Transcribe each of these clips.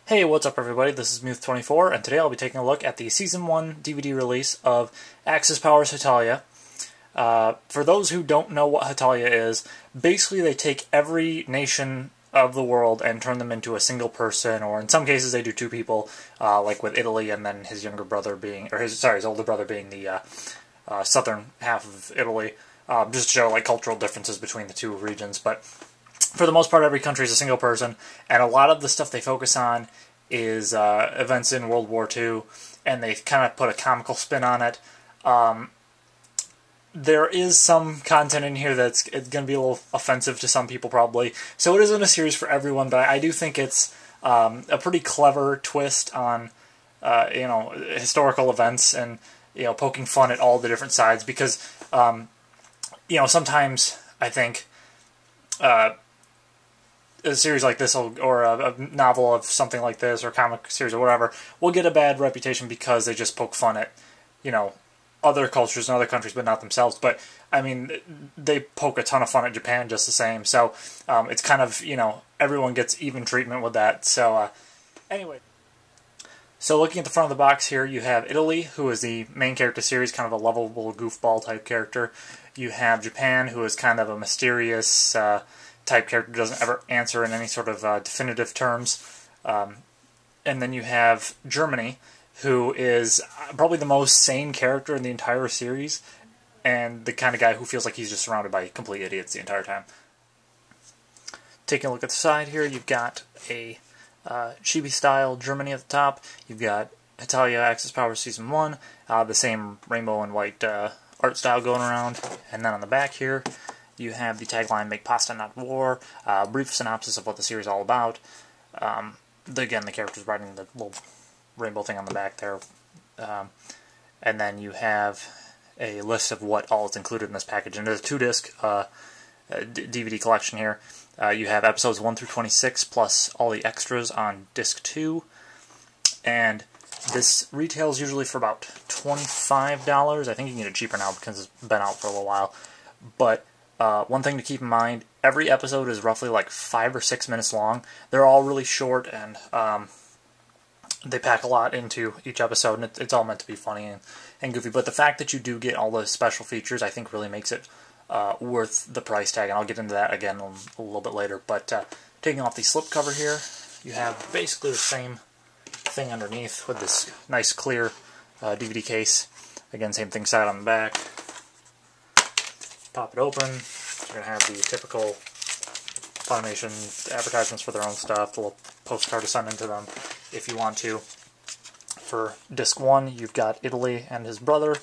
Hey, what's up everybody? This is Muth24, and today I'll be taking a look at the Season 1 DVD release of Axis Power's Hetalia. For those who don't know what Hetalia is, basically they take every nation of the world and turn them into a single person, or in some cases they do two people, like with Italy and then his younger brother being, or his older brother being the southern half of Italy, just to show like cultural differences between the two regions, but for the most part, every country is a single person, and a lot of the stuff they focus on is events in World War II, and they kind of put a comical spin on it. There is some content in here that's going to be a little offensive to some people, probably. So it isn't a series for everyone, but I do think it's a pretty clever twist on, historical events and, poking fun at all the different sides, because, sometimes I think a series like this, or a novel of something like this, or a comic series or whatever, will get a bad reputation because they just poke fun at, other cultures and other countries, but not themselves. But, I mean, they poke a ton of fun at Japan just the same. So, it's kind of, everyone gets even treatment with that. So, anyway. So, looking at the front of the box here, you have Italy, who is the main character series, kind of a lovable goofball type character. You have Japan, who is kind of a mysterious type character, doesn't ever answer in any sort of definitive terms. And then you have Germany, who is probably the most sane character in the entire series, and the kind of guy who feels like he's just surrounded by complete idiots the entire time. Taking a look at the side here, you've got a chibi-style Germany at the top. You've got Hetalia Axis Power Season 1, the same rainbow and white art style going around. And then on the back here, you have the tagline, "Make Pasta, Not War," brief synopsis of what the series is all about. Again, the characters writing the little rainbow thing on the back there. And then you have a list of what all is included in this package. And there's a 2-disc DVD collection here. You have episodes 1 through 26, plus all the extras on disc 2. And this retails usually for about $25. I think you can get it cheaper now because it's been out for a little while. But one thing to keep in mind, every episode is roughly like 5 or 6 minutes long. They're all really short, and they pack a lot into each episode, and it's all meant to be funny and goofy. But the fact that you do get all the special features, I think, really makes it worth the price tag, and I'll get into that again a little bit later. But taking off the slipcover here, you have basically the same thing underneath with this nice clear DVD case. Again, same thing side on the back. Pop it open. You're going to have the typical Funimation advertisements for their own stuff, the little postcard to send into them if you want to. For disc 1, you've got Italy and his brother,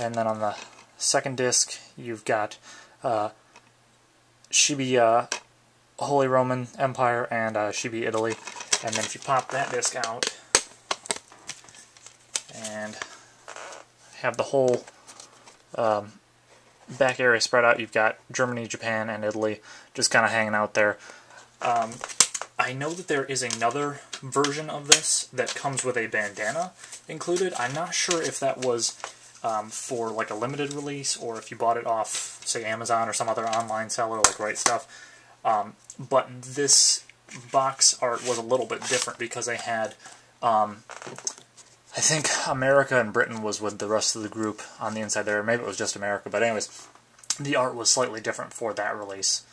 and then on the second disc, you've got Shibi Holy Roman Empire and Shibi Italy. And then if you pop that disc out and have the whole back area spread out, you've got Germany, Japan, and Italy just kind of hanging out there. I know that there is another version of this that comes with a bandana included. I'm not sure if that was for like a limited release, or if you bought it off, say, Amazon or some other online seller like Right Stuff. But this box art was a little bit different because they had, I think America and Britain was with the rest of the group on the inside there. Maybe it was just America, but anyways, the art was slightly different for that release.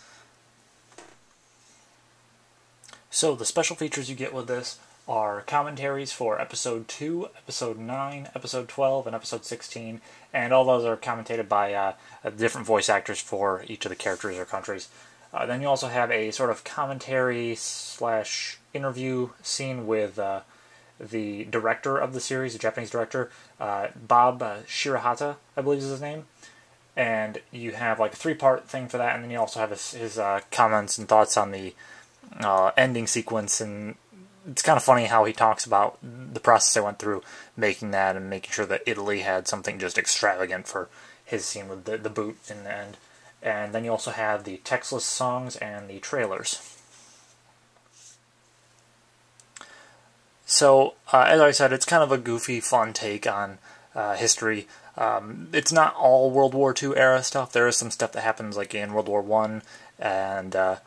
So the special features you get with this are commentaries for Episode 2, Episode 9, Episode 12, and Episode 16, and all those are commentated by different voice actors for each of the characters or countries. Then you also have a sort of commentary / interview scene with the director of the series, the Japanese director, Bob Shirahata, I believe is his name. And you have like a 3-part thing for that, and then you also have his comments and thoughts on the ending sequence, and it's kind of funny how he talks about the process they went through making that and making sure that Italy had something just extravagant for his scene with the boot in the end. And then you also have the textless songs and the trailers. So, as I said, it's kind of a goofy, fun take on history. It's not all World War II era stuff. There is some stuff that happens like in World War I, and a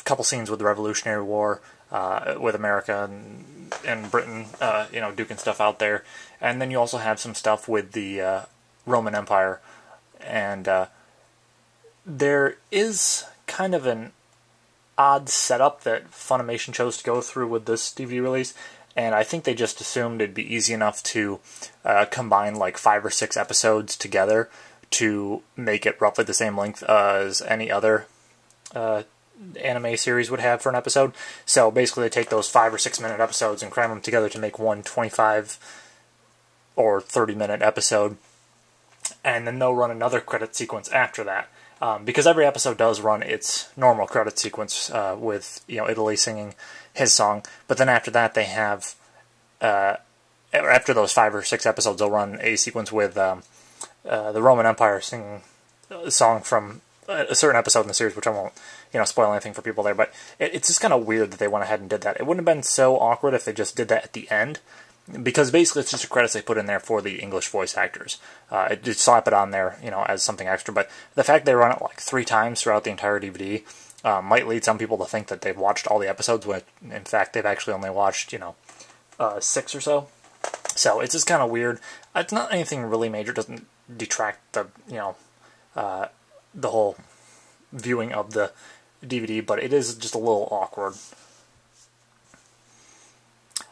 couple scenes with the Revolutionary War, with America and Britain, duking stuff out there. And then you also have some stuff with the Roman Empire. And there is kind of an odd setup that Funimation chose to go through with this DVD release. And I think they just assumed it'd be easy enough to combine like 5 or 6 episodes together to make it roughly the same length as any other anime series would have for an episode. So basically they take those 5 or 6 minute episodes and cram them together to make one 25 or 30-minute episode. And then they'll run another credit sequence after that. Because every episode does run its normal credit sequence with Italy singing his song, but then after that they have after those 5 or 6 episodes they'll run a sequence with the Roman Empire singing a song from a certain episode in the series, which I won't spoil anything for people there. But it's just kind of weird that they went ahead and did that. It wouldn't have been so awkward if they just did that at the end. Because basically it's just the credits they put in there for the English voice actors. It just slap it on there, as something extra. But the fact they run it like 3 times throughout the entire DVD might lead some people to think that they've watched all the episodes, when in fact they've actually only watched, 6 or so. So it's just kind of weird. It's not anything really major. It doesn't detract the, the whole viewing of the DVD, but it is just a little awkward.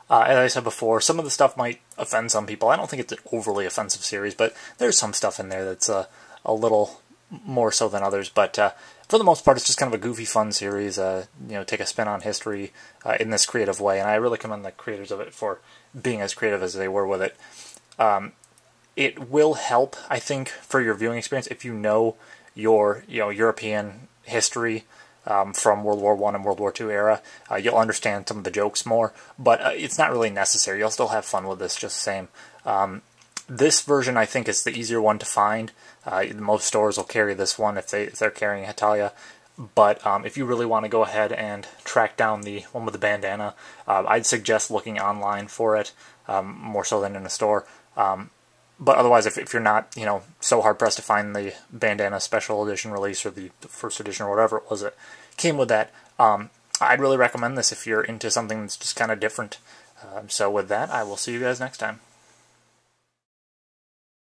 As I said before, some of the stuff might offend some people. I don't think it's an overly offensive series, but there's some stuff in there that's a little more so than others. But for the most part, it's just kind of a goofy, fun series. Take a spin on history in this creative way, and I really commend the creators of it for being as creative as they were with it. It will help, I think, for your viewing experience if you know your European history. From World War I and World War II era. You'll understand some of the jokes more, but it's not really necessary. You'll still have fun with this just the same. This version, I think, is the easier one to find. Most stores will carry this one if they're carrying Hetalia. But if you really want to go ahead and track down the one with the bandana, I'd suggest looking online for it, more so than in a store. But otherwise, if you're not, so hard-pressed to find the bandana special edition release or the first edition or whatever it was that came with that, I'd really recommend this if you're into something that's just kind of different. So with that, I will see you guys next time.